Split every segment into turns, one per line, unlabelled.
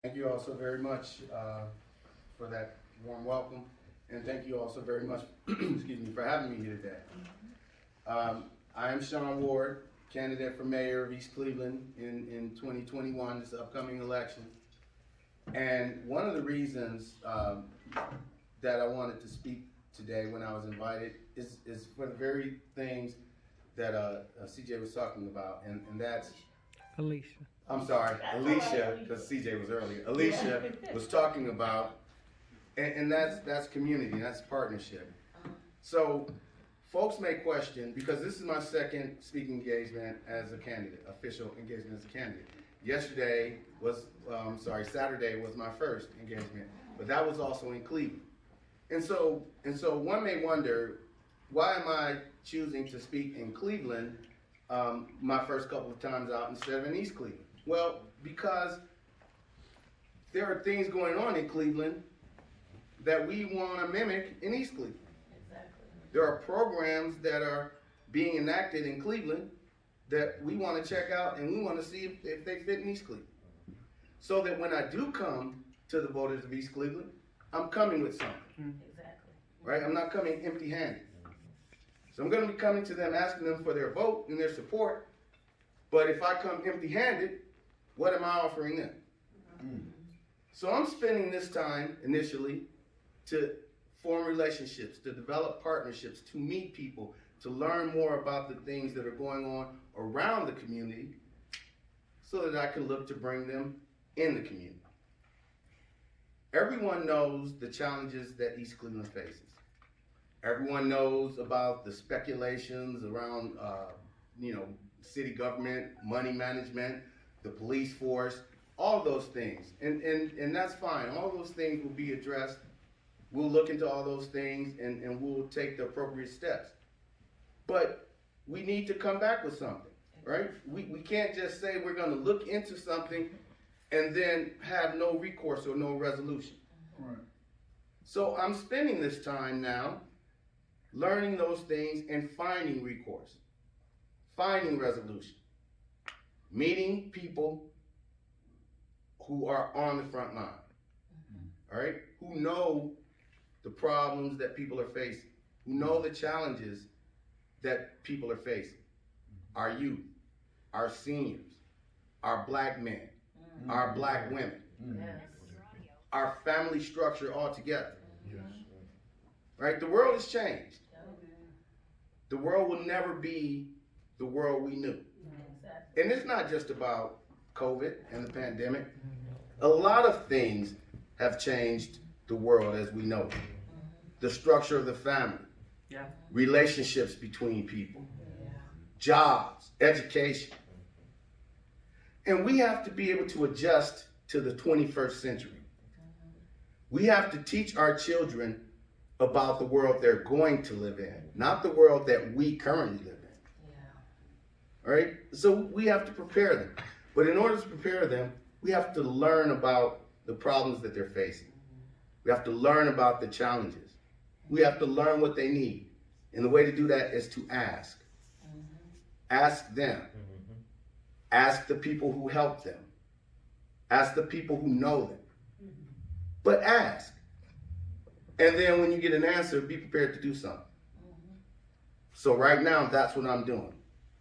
Thank you all so very much for that warm welcome, and thank you all so very much, excuse me, for having me here today. I am Sean Ward, candidate for mayor of East Cleveland in 2021, this upcoming election. And one of the reasons that I wanted to speak today when I was invited is for the very things that CJ was talking about, and that's
Alicia.
I'm sorry, Alicia, because CJ was earlier. Alicia was talking about, and that's community, that's partnership. So folks may question, because this is my second speaking engagement as a candidate, official engagement as a candidate. Saturday was my first engagement, but that was also in Cleveland. And so one may wonder, why am I choosing to speak in Cleveland my first couple of times out instead of in East Cleveland? Well, because there are things going on in Cleveland that we want to mimic in East Cleveland.
Exactly.
There are programs that are being enacted in Cleveland that we want to check out, and we want to see if they fit in East Cleveland. So that when I do come to the voters of East Cleveland, I'm coming with something.
Exactly.
Right? I'm not coming empty-handed. So I'm going to be coming to them, asking them for their vote and their support. But if I come empty-handed, what am I offering them? So I'm spending this time initially to form relationships, to develop partnerships, to meet people, to learn more about the things that are going on around the community so that I can look to bring them in the community. Everyone knows the challenges that East Cleveland faces. Everyone knows about the speculations around, city government, money management, the police force, all those things. And that's fine. All those things will be addressed. We'll look into all those things and we'll take the appropriate steps. But we need to come back with something, right? We can't just say we're going to look into something and then have no recourse or no resolution.
Right.
So I'm spending this time now learning those things and finding recourse, finding resolution, meeting people who are on the front line, all right, who know the problems that people are facing, who know the challenges that people are facing. Our youth, our seniors, our black men, our black women,
Yes.
our family structure altogether.
Yes.
Right? The world has changed. The world will never be the world we knew.
Exactly.
And it's not just about COVID and the pandemic. A lot of things have changed the world as we know it. The structure of the family,
Yeah.
relationships between people, jobs, education. And we have to be able to adjust to the 21st century. We have to teach our children about the world they're going to live in, not the world that we currently live in.
Yeah.
All right? So we have to prepare them. But in order to prepare them, we have to learn about the problems that they're facing. We have to learn about the challenges. We have to learn what they need. And the way to do that is to ask. Ask them. Ask the people who help them. Ask the people who know them. But ask. And then when you get an answer, be prepared to do something. So right now, that's what I'm doing.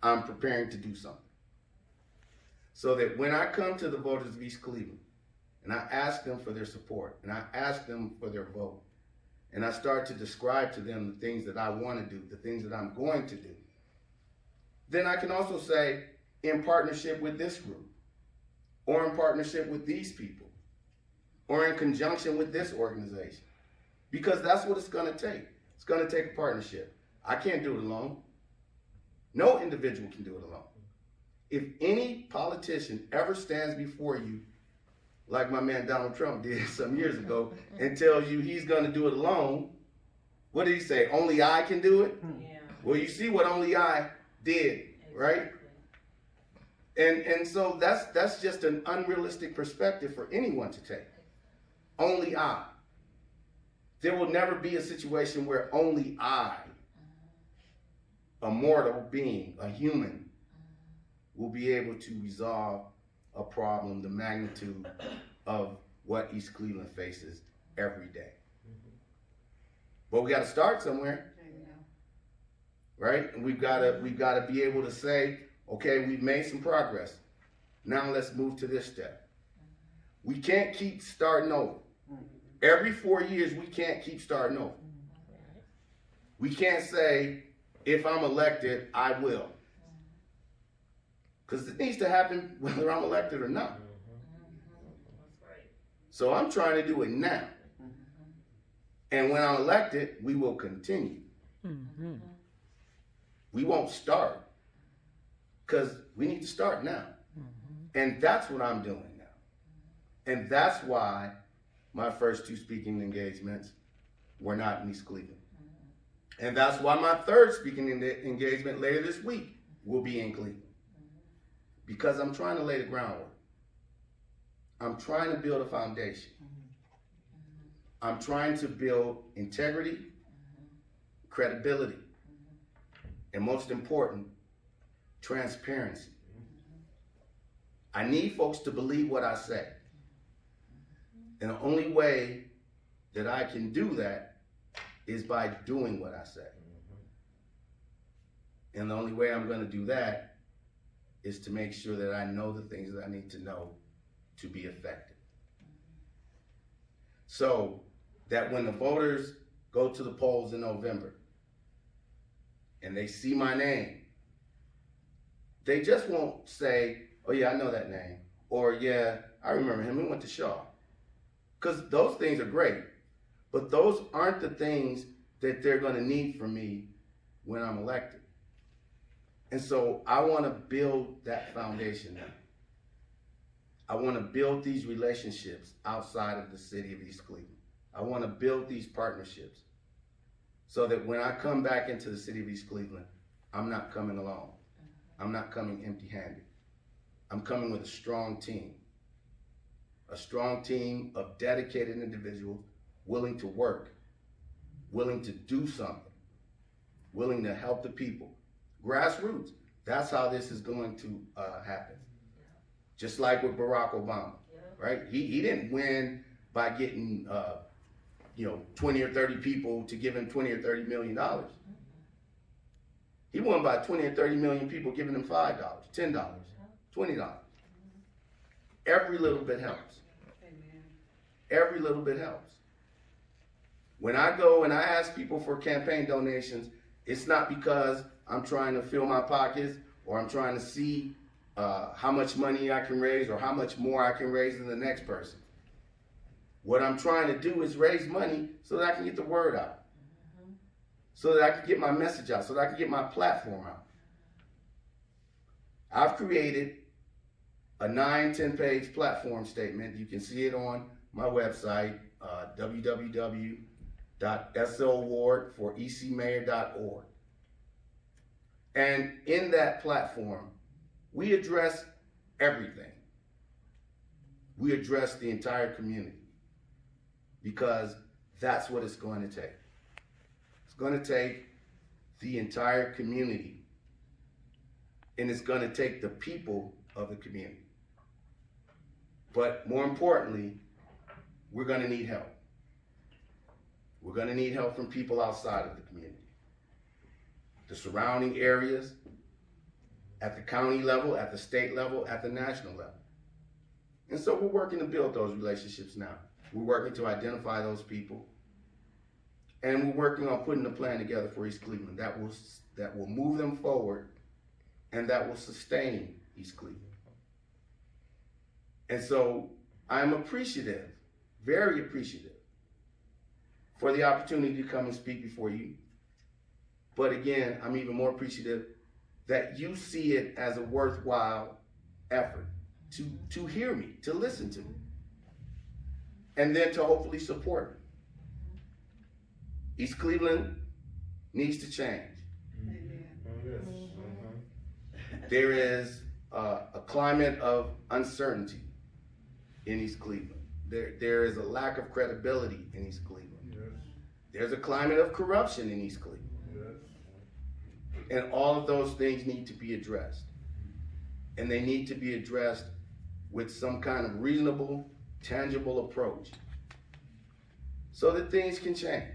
I'm preparing to do something. So that when I come to the voters of East Cleveland, and I ask them for their support, and I ask them for their vote, and I start to describe to them the things that I want to do, the things that I'm going to do, then I can also say, in partnership with this group, or in partnership with these people, or in conjunction with this organization. Because that's what it's going to take. It's going to take a partnership. I can't do it alone. No individual can do it alone. If any politician ever stands before you, like my man Donald Trump did some years ago, and tells you he's going to do it alone, what did he say? Only I can do it?
Yeah.
Well, you see what only I did, right? And so that's just an unrealistic perspective for anyone to take. Only I. There will never be a situation where only I, a mortal being, a human, will be able to resolve a problem the magnitude of what East Cleveland faces every day. But we got to start somewhere, right? And we've got to be able to say, okay, we've made some progress. Now let's move to this step. We can't keep starting over. Every 4 years, we can't keep starting over. We can't say, if I'm elected, I will. Because it needs to happen whether I'm elected or not. So I'm trying to do it now. And when I'm elected, we will continue. We won't start. Because we need to start now. And that's what I'm doing now. And that's why my first 2 speaking engagements were not in East Cleveland. And that's why my 3rd speaking engagement later this week will be in Cleveland. Because I'm trying to lay the groundwork. I'm trying to build a foundation. I'm trying to build integrity, credibility, and most important, transparency. I need folks to believe what I say. And the only way that I can do that is by doing what I say. And the only way I'm going to do that is to make sure that I know the things that I need to know to be effective. So that when the voters go to the polls in November and they see my name, they just won't say, oh yeah, I know that name. Or yeah, I remember him, he went to Shaw. Because those things are great, but those aren't the things that they're going to need from me when I'm elected. And so I want to build that foundation now. I want to build these relationships outside of the city of East Cleveland. I want to build these partnerships so that when I come back into the city of East Cleveland, I'm not coming alone. I'm not coming empty-handed. I'm coming with a strong team of dedicated individuals willing to work, willing to do something, willing to help the people. Grassroots, that's how this is going to happen. Just like with Barack Obama, right? He didn't win by getting 20 or 30 people to give him 20 or $30 million. He won by 20 or 30 million people giving him $5, $10, $20. Every little bit helps. Every little bit helps. When I go and I ask people for campaign donations, it's not because I'm trying to fill my pockets or I'm trying to see how much money I can raise or how much more I can raise than the next person. What I'm trying to do is raise money so that I can get the word out, so that I can get my message out, so that I can get my platform out. I've created a 9-10-page platform statement. You can see it on my website, www.sowardforecmayor.org. And in that platform, we address everything. We address the entire community because that's what it's going to take. It's going to take the entire community, and it's going to take the people of the community. But more importantly, we're going to need help. We're going to need help from people outside of the community. The surrounding areas, at the county level, at the state level, at the national level. And so we're working to build those relationships now. We're working to identify those people. And we're working on putting a plan together for East Cleveland that will move them forward and that will sustain East Cleveland. And so I'm appreciative, very appreciative, for the opportunity to come and speak before you. But again, I'm even more appreciative that you see it as a worthwhile effort to hear me, to listen to me, and then to hopefully support me. East Cleveland needs to change. There is a climate of uncertainty in East Cleveland. There is a lack of credibility in East Cleveland. There's a climate of corruption in East Cleveland. And all of those things need to be addressed. And they need to be addressed with some kind of reasonable tangible approach so that things can change.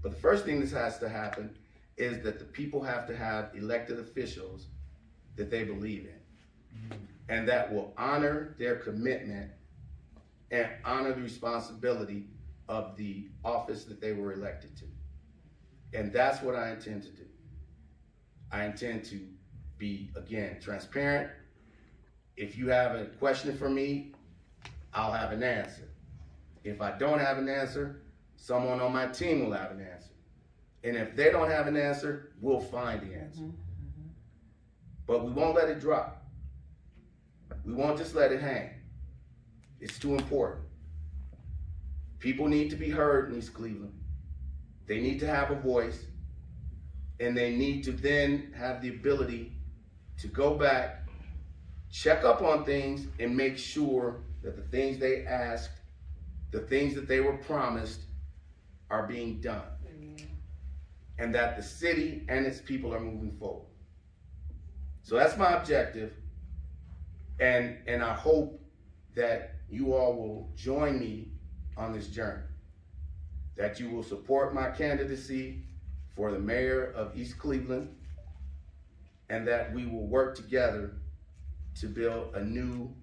But the first thing that has to happen is that the people have to have elected officials that they believe in and that will honor their commitment and honor the responsibility of the office that they were elected to. And that's what I intend to do. I intend to be, again, transparent. If you have a question for me, I'll have an answer. If I don't have an answer, someone on my team will have an answer. And if they don't have an answer, we'll find the answer. But we won't let it drop. We won't just let it hang. It's too important. People need to be heard in East Cleveland. They need to have a voice, and they need to then have the ability to go back, check up on things, and make sure that the things they asked, the things that they were promised, are being done. And that the city and its people are moving forward. So that's my objective, and I hope that you all will join me on this journey, that you will support my candidacy for the mayor of East Cleveland, and that we will work together to build a new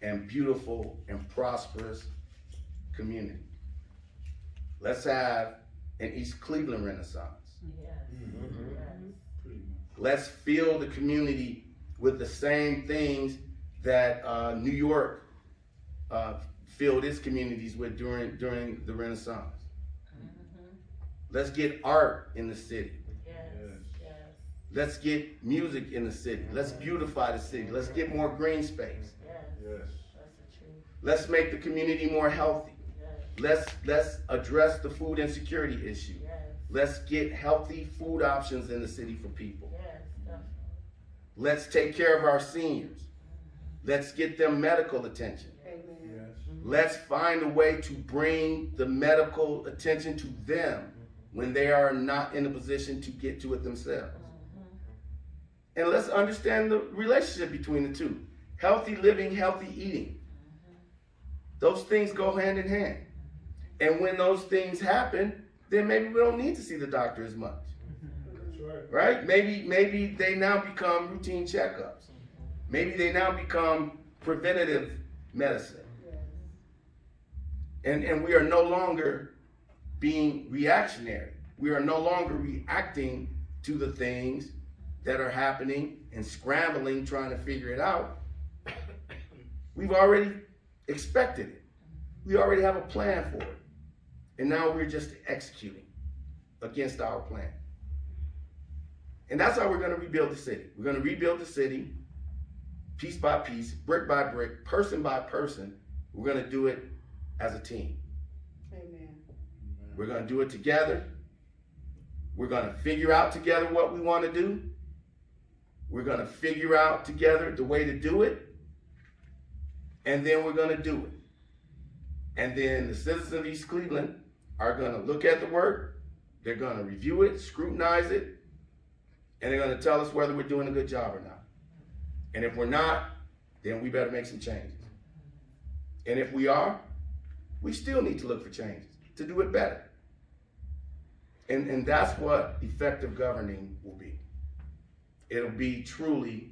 and beautiful and prosperous community. Let's have an East Cleveland Renaissance.
Yes. Yes.
Let's fill the community with the same things that New York filled its communities with during the Renaissance. Let's get art in the city.
Yes. Yes.
Let's get music in the city. Let's beautify the city. Let's get more green space.
Yes.
Yes.
That's the truth.
Let's make the community more healthy.
Yes.
Let's address the food insecurity issue.
Yes.
Let's get healthy food options in the city for people.
Yes. Definitely.
Let's take care of our seniors. Let's get them medical attention.
Yes.
Let's find a way to bring the medical attention to them when they are not in a position to get to it themselves. And let's understand the relationship between the two. Healthy living, healthy eating. Those things go hand in hand. And when those things happen, then maybe we don't need to see the doctor as much.
That's right.
Right? Maybe they now become routine checkups. Maybe they now become preventative medicine. And we are no longer being reactionary. We are no longer reacting to the things that are happening and scrambling, trying to figure it out. We've already expected it. We already have a plan for it. And now we're just executing against our plan. And that's how we're going to rebuild the city. We're going to rebuild the city piece by piece, brick by brick, person by person. We're going to do it as a team.
Amen.
We're going to do it together. We're going to figure out together what we want to do. We're going to figure out together the way to do it. And then we're going to do it. And then the citizens of East Cleveland are going to look at the work. They're going to review it, scrutinize it, and they're going to tell us whether we're doing a good job or not. And if we're not, then we better make some changes. And if we are, we still need to look for changes to do it better. And that's what effective governing will be. It'll be truly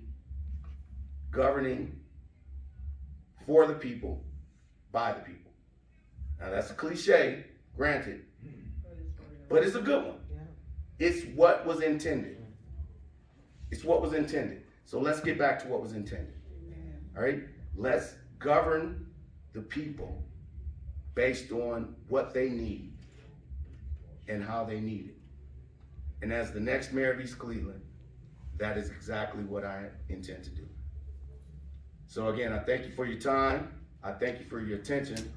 governing for the people, by the people. Now that's a cliche, granted, but it's a good one. It's what was intended. It's what was intended. So let's get back to what was intended. All right? Let's govern the people based on what they need and how they need it. And as the next mayor of East Cleveland, that is exactly what I intend to do. So again, I thank you for your time. I thank you for your attention.